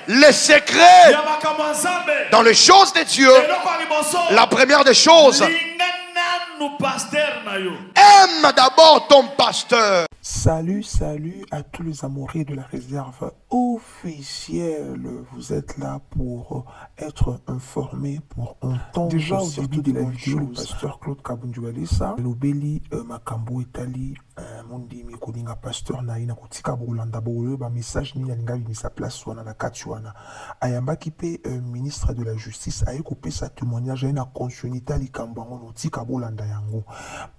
Les secrets dans les choses de Dieu. La première des choses, aime d'abord ton pasteur. Salut à tous les amoureux de la réserve officielle. Vous êtes là pour être informés, pour entendre. Déjà au début de la vidéo, le pasteur Claude Kabundjualisa, Lobeli Makambo Etali, Mondi Mikoninga pasteur Naïna Kotika Bolanda Bolo, ba message ni alinga bimisa place wana na katuana. Ayamba kipe ministre de la justice aye kopé sa témoignage na conscienita likambango notika Bolanda yango.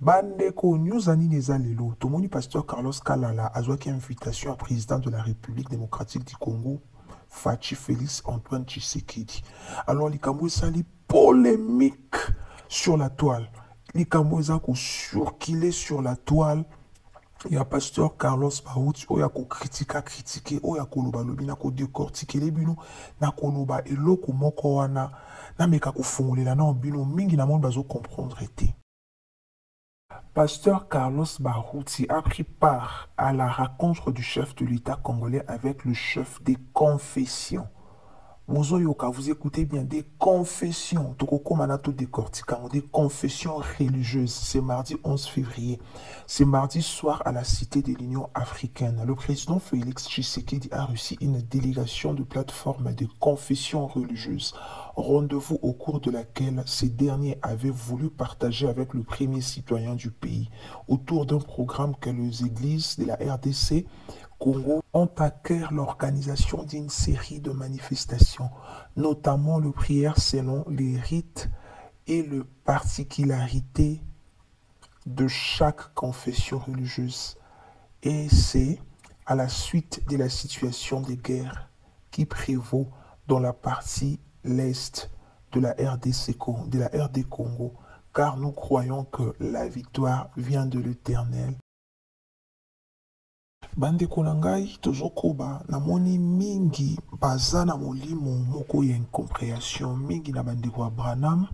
Bande ko news ani nezalelo, tomoni pasteur Carlos Kalala a joué invitation à président de la République démocratique du Congo, Fachi Félix Antoine Tshisekedi. Alors, les Cambouis sali polémique sur la toile. Les Cambouis ont surkilé sur la toile. Il y a pasteur Carlos Baouti, il y a critiqué, il y a koloba lobi, na ko décortiquer les bino, na koloba eloko moko wana, na meka ko fongolela na bino mingi na monde bazo comprendre été. Pasteur Carlos Barouti a pris part à la rencontre du chef de l'État congolais avec le chef des confessions. Mozoyoka, vous écoutez bien, des confessions. Des confessions religieuses. C'est mardi 11 février. C'est mardi soir à la Cité de l'Union africaine. Le président Félix Tshisekedi a reçu une délégation de plateformes de confessions religieuses. Rendez-vous au cours de laquelle ces derniers avaient voulu partager avec le premier citoyen du pays autour d'un programme que les églises de la RDC Congo ont acquis l'organisation d'une série de manifestations, notamment le prière selon les rites et les particularités de chaque confession religieuse. Et c'est à la suite de la situation de guerre qui prévaut dans la partie l'est de la RD Congo, car nous croyons que la victoire vient de l'Éternel. Bande konangai tozokoba namoni mingi bazana molimo moko ya incompréhension mingi na bande kwa Branham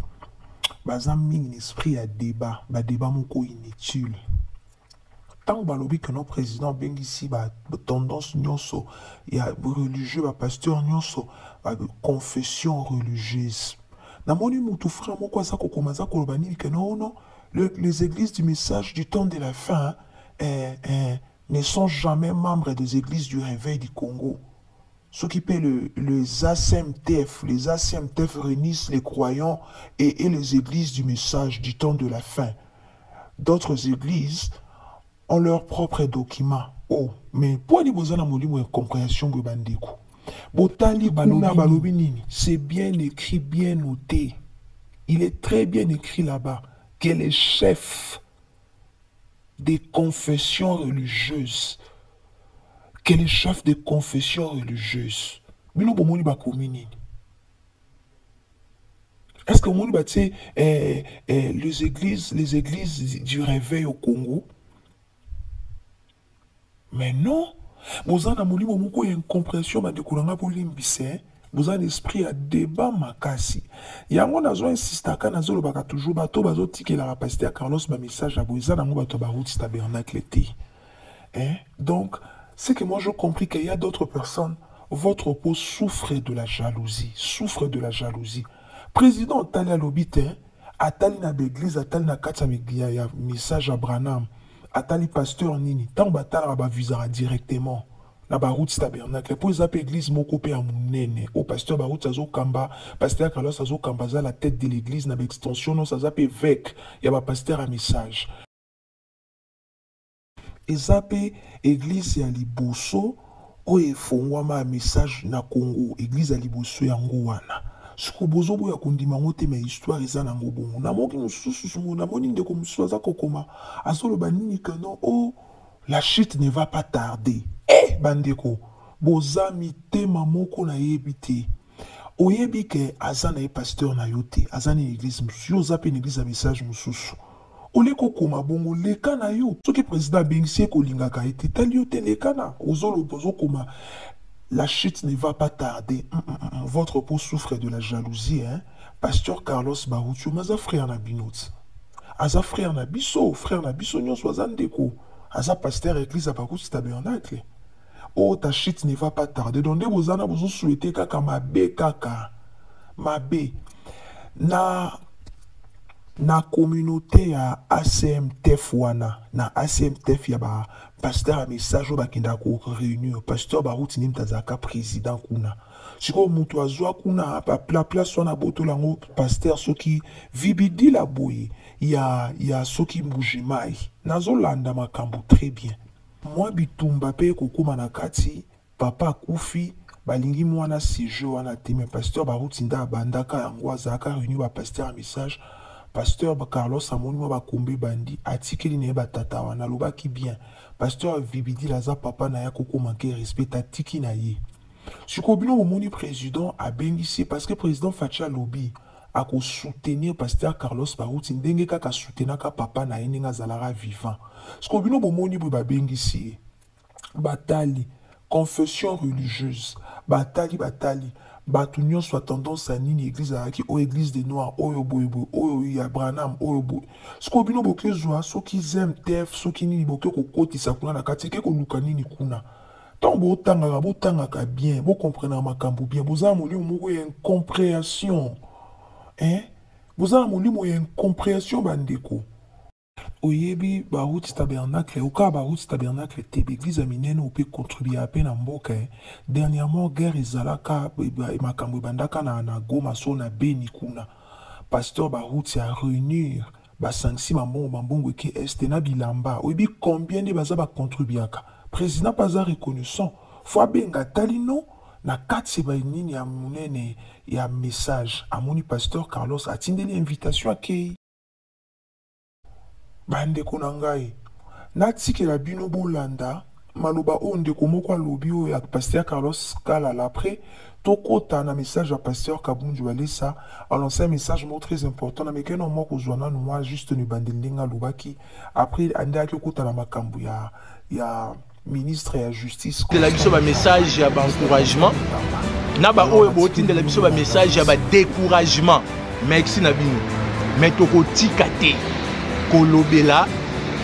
baza mingi esprit ya débat ba débat moko inutile tant balobi que nos président bengisi ba tendance nyonso ya religieux ba pasteur nyonso ba confession religieuse namoni mutu frère moko asa kokomaza koloba nini que non les églises du message du temps de la fin ne sont jamais membres des églises du réveil du Congo. Ce qui paie les ACMTF, les ACMTF réunissent les croyants et les églises du message du temps de la fin. D'autres églises ont leurs propres documents. Oh, mais pour les besoins de incompréhension de Bandeko. Botali balobi nini, c'est bien écrit, bien noté. Il est très bien écrit là-bas que les chefs des confessions religieuses, que les chefs des confessions religieuses, est-ce que les églises du réveil au Congo? Mais non, vous avez une compréhension de vous avez l'esprit à débat makasi. Yango nazo insista ka nazo lobaka toujours bato bazo tikela la pasteur Carlos ba message à boisa na bato ba route tabernacle té. Donc, c'est que moi je compris qu'il y a d'autres personnes, votre peau souffre de la jalousie, Président Tali Lobite, atali na l'église, atali na katsa ya message à Branham, atali pasteur nini, tant batala ba visera directement. La baroute tabernacle pour les églises moko pe amunene au pasteur baroute azo kamba pasteur Carlos azo kamba za la tête de l'église na extension non ça zape vec ya ba pasteur à message ezape église ya liboso o efongwama message na Congo église ya liboso ya ngwana siko bozo boya kundima ngote ma histoire eza na ngobongo na moki mususu na moni ndeko mususu aza kokoma azolo banini que non oh la chute ne va pas tarder. Bandeko, bozami tema moko na yebite. Oyebi ke azana e pasteur na yote, azana église mususu, ozape une église à message mususu. Oleko koma bongo leka na yo. Soki président Bengisi kolingaka ete tali yote leka na. Ozolo bozo koma la chute ne va pas tarder. Votre peau souffre de la jalousie, hein. Pasteur Carlos Barouti, maza frère na binoti. Aza frère na biso nyonso azandeko. Aza pasteur église à Barouti tabernacle. Oh, ta shit ne va pas tarder. Donc, vous en avez souhaité kaka mabe kaka. Mabe. Na communauté ya ACMTF wana. Na ACMTF ya ba pasteur a message ba kinda ko réunion. Pasteur ba routine mtazaka président kuna. Siko mutu azwa kuna pa place wana boto lango pasteur soki vibidi la boye. Ya soki mbujimai. Nazolanda makambu très bien. Moi bitumba pe kokuma na kati papa kufi balingi mwana sijo wana teme pasteur barutinda bandaka yango azaka réunion ba pasteur a message pasteur Carlos amoni mo bakombe bandi atikeli ne batata wana lobaki bien pasteur vibidi laza papa na ya koko manquer respect atiki na ye siko bino omoni président abengisi parce que président Facha Lobi a ko soutenir pasteur Carlos Barouti ndenge kaka soutenaka papa na ye nga zalara vivant siko bino bomoni bo babengisi batali confession religieuse batali batu nyonso tendance à nini église aki o église des noirs oyo boyebo oyo ya Branham oyo boy siko bino bokezwa soki zem tef soki nini boke kokotisa kuna na kati ke koluka nini kuna tant botangaka bien bo comprendre makambo bien boza molimo moko ya incompréhension hein boza molimo ya incompréhension bandeko oyebi baruti tabernacle oka baruti tabernacle te l'église aminene ope contribuer à peine en mboka dernièrement guerre ezalaka makambo bandaka na Goma so na Beni kuna pasteur baruti a réunir basanksi mambongo ke este na bilamba oyebi combien de baza ba contribuaka président pas reconnaissant faut benga talino na kati ba nini ya munene ya message amoni pasteur Carlos atindeli invitation akei bande konangai natikela bino bolanda maloba onde komoko alobi o ya pasteur Carlos Kala après tokota na message à pasteur Kabunju Alessa a lancé un message très important na mekeno moko zwana moi juste ne bandelinga lobaki après andaki kota na makambu ya ministre ya justice de la biso ba message ya ba encouragement na ba oyo boti de la biso ba message ya ba découragement merci na bino mais tokotika te kolobela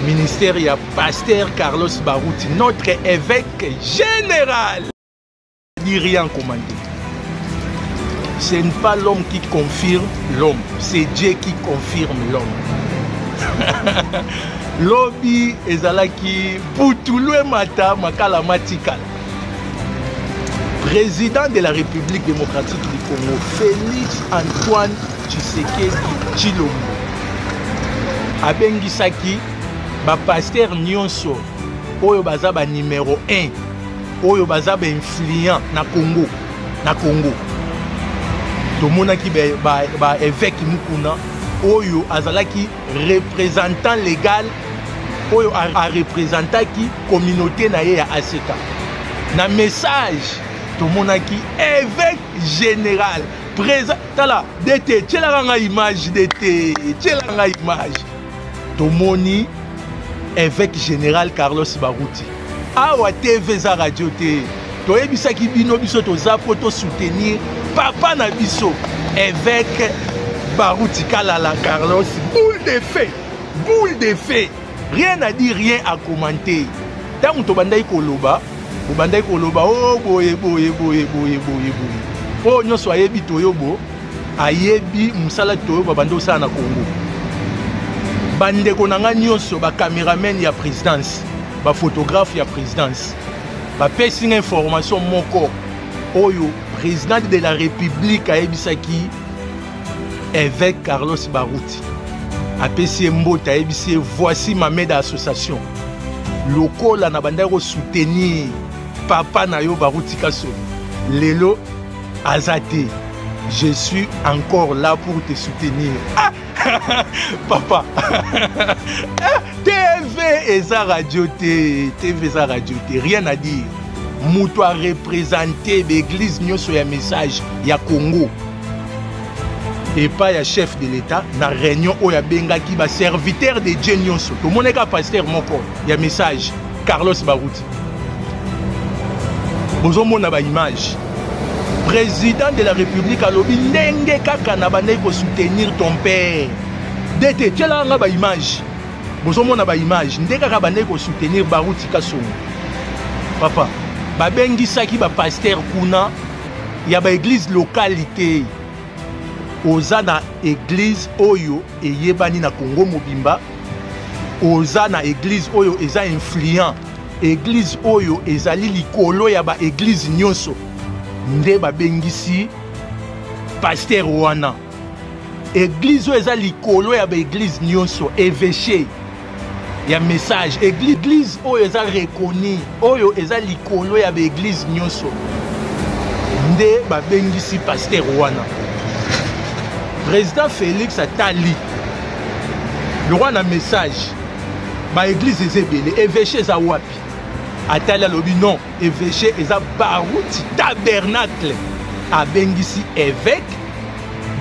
ministère ya pasteur Carlos Barouti notre évêque général dit rien commandé. Ce n'est pas l'homme qui confirme l'homme, c'est Dieu qui confirme l'homme. Lobi ezalaki butulwe mata makala matikala. Président de la République démocratique du Congo, Félix Antoine Tshisekedi Tshilombo. Abengisaki ba pasteur nyonso oyo baza ba numéro 1 oyo baza ba influent na Congo. Tomonaki ba évêque mukuna oyo azalaki représentant légal oyo a représentaki communauté na ye ya ACK. Na message tomonaki évêque général présent tala dete tchelanga image dete tchelanga image tomoni évêque général Carlos Barouti awa TV za radio te toyebisaki bino biso toza po to soutenir papa na biso évêque Barouti Kalala Carlos boule de feu rien à dire rien à commenter tant to bandai koloba oh boye po nyonso ayebi toyobo ayebi musala toyobo bando sana na Congo bandeko nanga nyonso ba cameraman ya présidence ba photographe ya présidence ba pesi information moko oyo président de la république ayebisaki évêque Carlos Barouti apesi mbota ayebisi voici ma main d'association lokola na bandako soutenir papa na yo Barouti Kasso lelo azate je suis encore là pour te soutenir papa TV eza radio te rien à dire mutu a représenter l'église nyonso ya message ya Congo et pas ya chef de l'état na réunion oyo bengaki ba serviteur de Dieu nyonso to moneka pasteur moko ya message Carlos Barouti bozo mona ba image président de la République alobi ndenge kaka na bandai ko soutenir ton père dete tela nga ba image bozo mona ba image ndenge kaka bandai ko soutenir Barouti Kasso papa babengisaki bapaster kuna ya baeglise localité oza na église oyo eyebani na Congo mobimba, oza na église oyo eza influent, église oyo ezali likolo ya baéglise nyonso, nde babengisi paster wana. Église oyo eza likolo ya baéglise nyonso, évêché ya message, église oyo eza reconnue, oyo eza likolo ya baéglise nyonso, nde babengisi paster wana. Président Félix atali le roi na message ba église ezebele, évêché eza wapi, atali alobi non, évêché eza Baruti tabernacle, abengisi évêque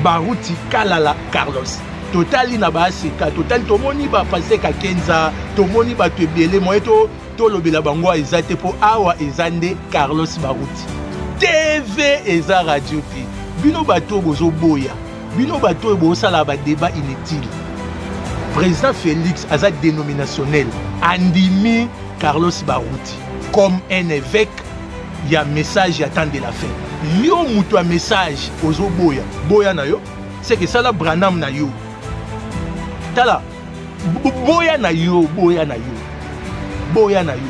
Baruti Kalala Carlos. Totali na baseka, totali tomoni ba passer ka Kenza, tomoni ba tebele moye to lobela bango eza te po awa eza nde Carlos Baruti. TV eza radio te. Bino bato bozo boya. Bino bato bosala ba débat inutile. Président Félix aza dénominationnel, andimi Carlos Baruti comme un évêque, il y a message à temps de la fin. Yo mutu a message ozo boya. Boya na yo, c'est que ça la Branham na yo. Tala, boya na yo, boya na yo. Boya na yo.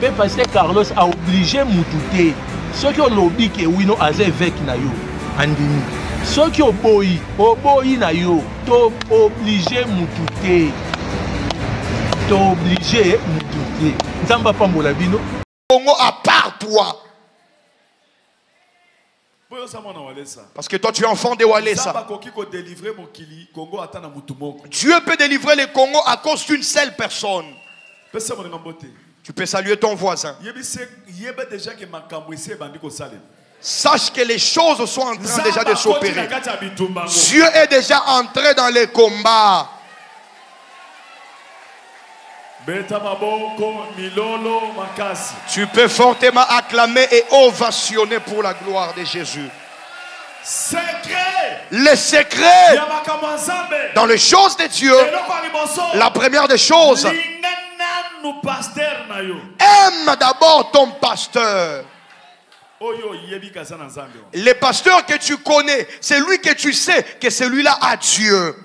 Pe pasteur Carlos a obligé mutu te. Ceux qui ont lobby que oui non aza évêque na yo. Andimi. Ceux qui ont boyi na yo, to obligé mutu te. To obligé mutu te. Nzamba pambola bino. Congo à part toi. Parce que toi tu es enfant de Walesa. Dieu peut délivrer le Congo à cause d'une seule personne. Tu peux saluer ton voisin. Sache que les choses sont en train déjà de s'opérer. Dieu est déjà entré dans les combats. Tu peux fortement acclamer et ovationner pour la gloire de Jésus. Les secrets dans les choses de Dieu. La première des choses, aime d'abord ton pasteur. Les pasteurs que tu connais, c'est lui que tu sais que celui-là a Dieu.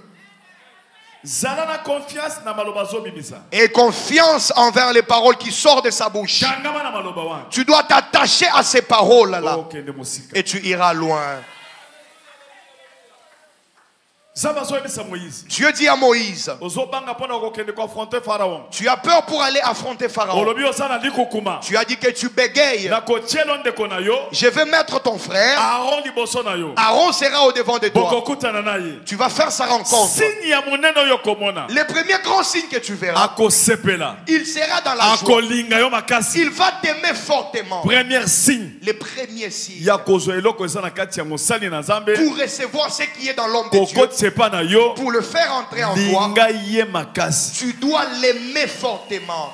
Et confiance envers les paroles qui sortent de sa bouche. Tu dois t'attacher à ces paroles-là. Et tu iras loin. Dieu dit à Moïse, tu as peur pour aller affronter Pharaon. Tu as dit que tu bégayes. Je vais mettre ton frère. Aaron sera au devant de toi. Tu vas faire sa rencontre. Les premiers grands signes que tu verras, il sera dans la joie. Il va t'aimer fortement. Premier signe. Les premiers signes pour recevoir ce qui est dans l'homme de Dieu. Pour le faire entrer en toi, tu dois l'aimer fortement.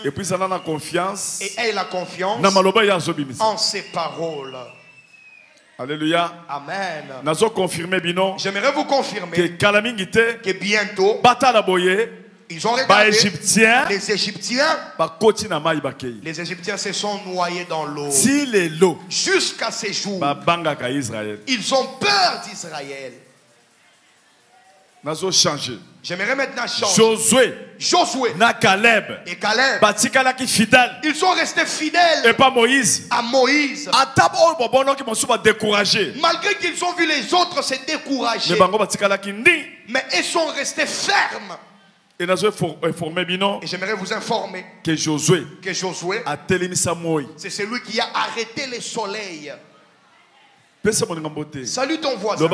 Et puis ça a confiance. Et aie la confiance en ses paroles. Alléluia. Amen. J'aimerais vous confirmer que bientôt ils ont regardé les Égyptiens. Les Égyptiens se sont noyés dans l'eau. Jusqu'à ces jours, ils ont peur d'Israël. J'aimerais maintenant changer. Josué et Caleb, ils sont restés fidèles à Moïse. Malgré qu'ils ont vu les autres se décourager, mais ils sont restés fermes. Et j'aimerais vous informer que Josué c'est celui qui a arrêté le soleil. Salut ton voisin.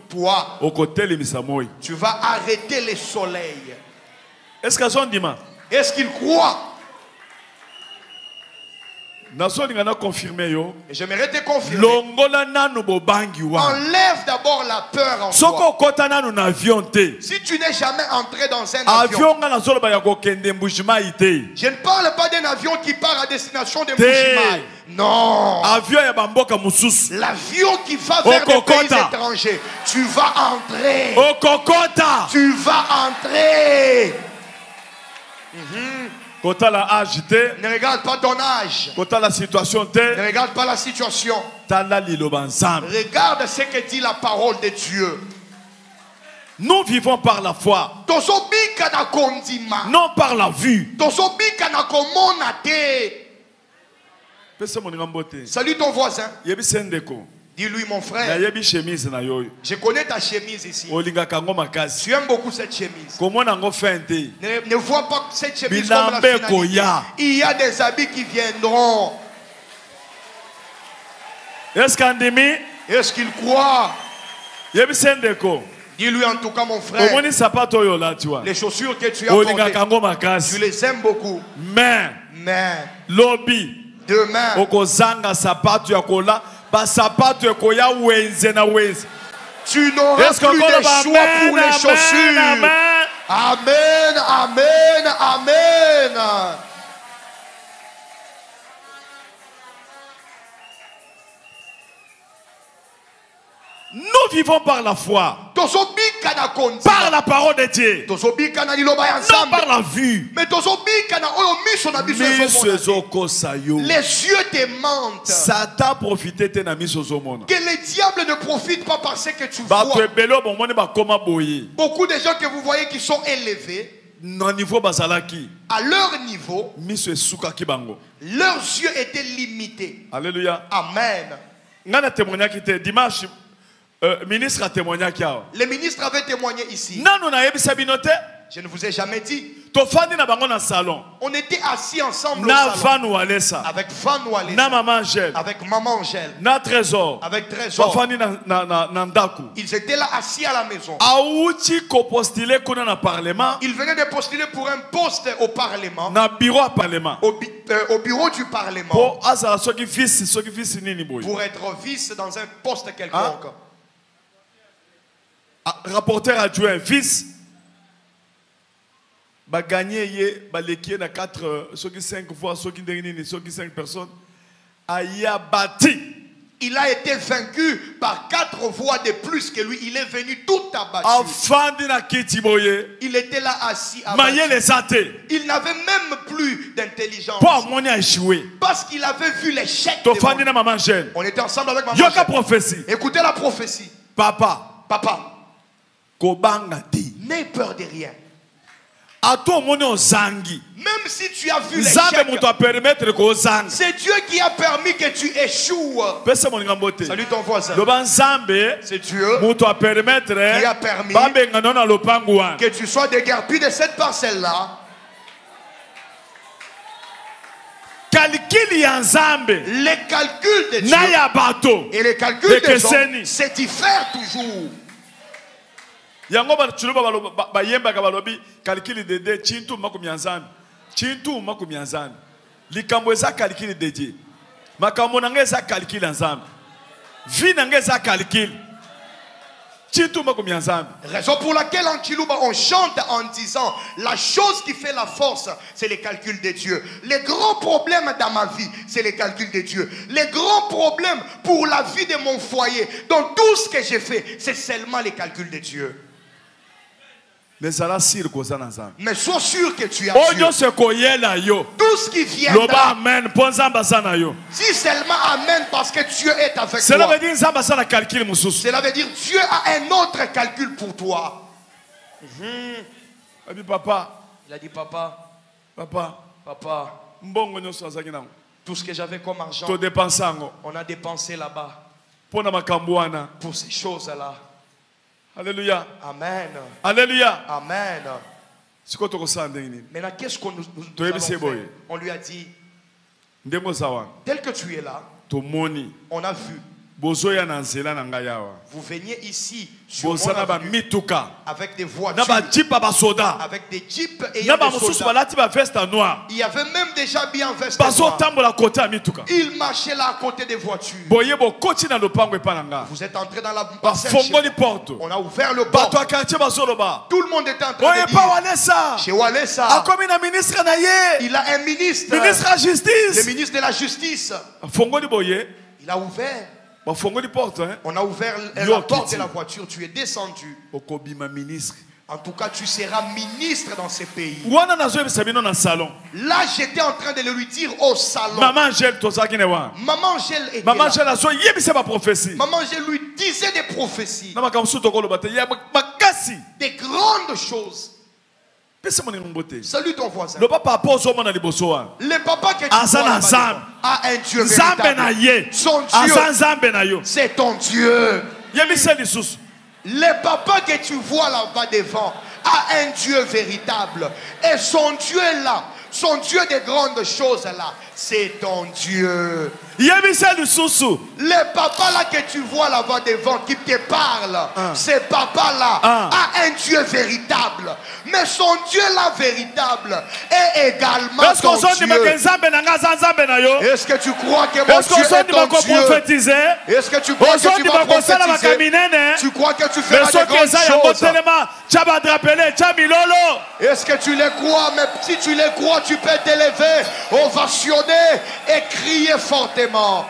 Toi, tu vas arrêter le soleil. Est-ce qu'il croit? Et j'aimerais te confirmer. Enlève d'abord la peur en toi. Si tu n'es jamais entré dans un avion, je ne parle pas d'un avion qui part à destination de Mbujimayi. Non. L'avion qui va vers des pays étrangers. Tu vas entrer. Tu vas entrer. Ne regarde pas ton âge. Ne regarde pas la situation. Regarde ce que dit la parole de Dieu. Nous vivons par la foi, non par la vue. Salut ton voisin. Dis-lui mon frère. Je connais ta chemise ici. Tu aimes beaucoup cette chemise. Ne vois pas cette chemise comme la finalité. Il y a des habits qui viendront. Est-ce qu'il croit? Dis-lui en tout cas mon frère. Les chaussures que tu as portées, tu les aimes beaucoup. Mais demain, tu n'auras plus de choix pour les chaussures. Amen, amen, amen. Nous vivons par la foi, par la parole de Dieu, non par la vue. Les yeux te mentent. Satan profite que le diable ne profite pas par ce que tu vois. Beaucoup de gens que vous voyez qui sont élevés, à leur niveau, leurs yeux étaient limités. Alléluia. Amen. Dimanche, ministre a témoigné. Le ministre avait témoigné ici. Je ne vous ai jamais dit. On était assis ensemble au salon. Avec Van Walesa. Avec Maman Angèle. Avec Trésor. Ils étaient là assis à la maison. Ils venaient de postuler pour un poste au Parlement. Au bureau du Parlement. Pour être vice dans un poste quelconque. Rapporteur adjoint, vice. Gagné, na 4, ceux qui 5 fois, ceux qui 5 personnes. Il a été vaincu par 4 voix de plus que lui. Il est venu tout abattu. Il était là assis. Il n'avait même plus d'intelligence. Parce qu'il avait vu l'échec. On était ensemble avec maman. Écoutez la prophétie. Papa. N'aie peur de rien. Même si tu as vu l'échec, c'est Dieu qui a permis que tu échoues. Salut ton voisin. C'est Dieu qui a permis que tu sois déguerpi de cette parcelle-là. Les calculs de Dieu et les calculs des hommes, c'est diffère toujours. Yango bayemba kabalobi calcul de Dieu chintu makumyanzani chintu makumyanzani likambo eza calcul de Dieu makambo nanga eza calcul ensemble vie nanga eza calcul chintu makumyanzani. Raison pour laquelle en Chiluba on chante en disant la chose qui fait la force c'est les calculs de Dieu. Les grands problèmes dans ma vie c'est les calculs de Dieu. Les grands problèmes pour la vie de mon foyer dans tout ce que j'ai fait c'est seulement les calculs de Dieu. Mais sois sûr que tu as Dieu. Tout ce qui vient dis seulement Amen parce que Dieu est avec toi. Cela veut dire Dieu a un autre calcul pour toi. Il a dit papa. Tout ce que j'avais comme argent on a dépensé là-bas pour ces choses-là. Alléluia. Amen. Alléluia. Amen. Maintenant, qu'est-ce qu'on nous avons fait? On lui a dit, tel que tu es là, on a vu. Vous veniez ici sur mon avenue, avec des voitures, avec des jeeps et des soldats. Il y avait même des gens bien en veste noire. Ils marchaient là à côté des voitures. Vous êtes entrés dans la parcelle. On a ouvert le port. Tout le monde était en train de dire chez Walesa, il a un ministre, le ministre de la justice. Il a ouvert. On a ouvert la porte de la voiture, tu es descendu. En tout cas, tu seras ministre dans ces pays. Salon. Là, j'étais en train de le lui dire au salon. Maman Angèle était là. Maman Angèle était Maman là. Maman Angèle lui disait des prophéties. Des grandes choses. Salut ton voisin. Le papa que tu vois a un Dieu véritable. Son Dieu, c'est ton Dieu. Le papa que tu vois là-bas devant a un Dieu véritable. Et son Dieu est là. Son Dieu des grandes choses là. C'est ton Dieu. Le papa là que tu vois là-bas devant qui te parle, ce papa là a un Dieu véritable. Mais son Dieu là véritable est également ton Dieu. Est-ce que tu crois que mon Dieu est ton Dieu? Est-ce que tu crois que tu vas prophétiser? Tu crois que tu feras de grandes choses? Est-ce que tu les crois? Mais si tu les crois, tu peux t'élever, ovationner et crier fortement.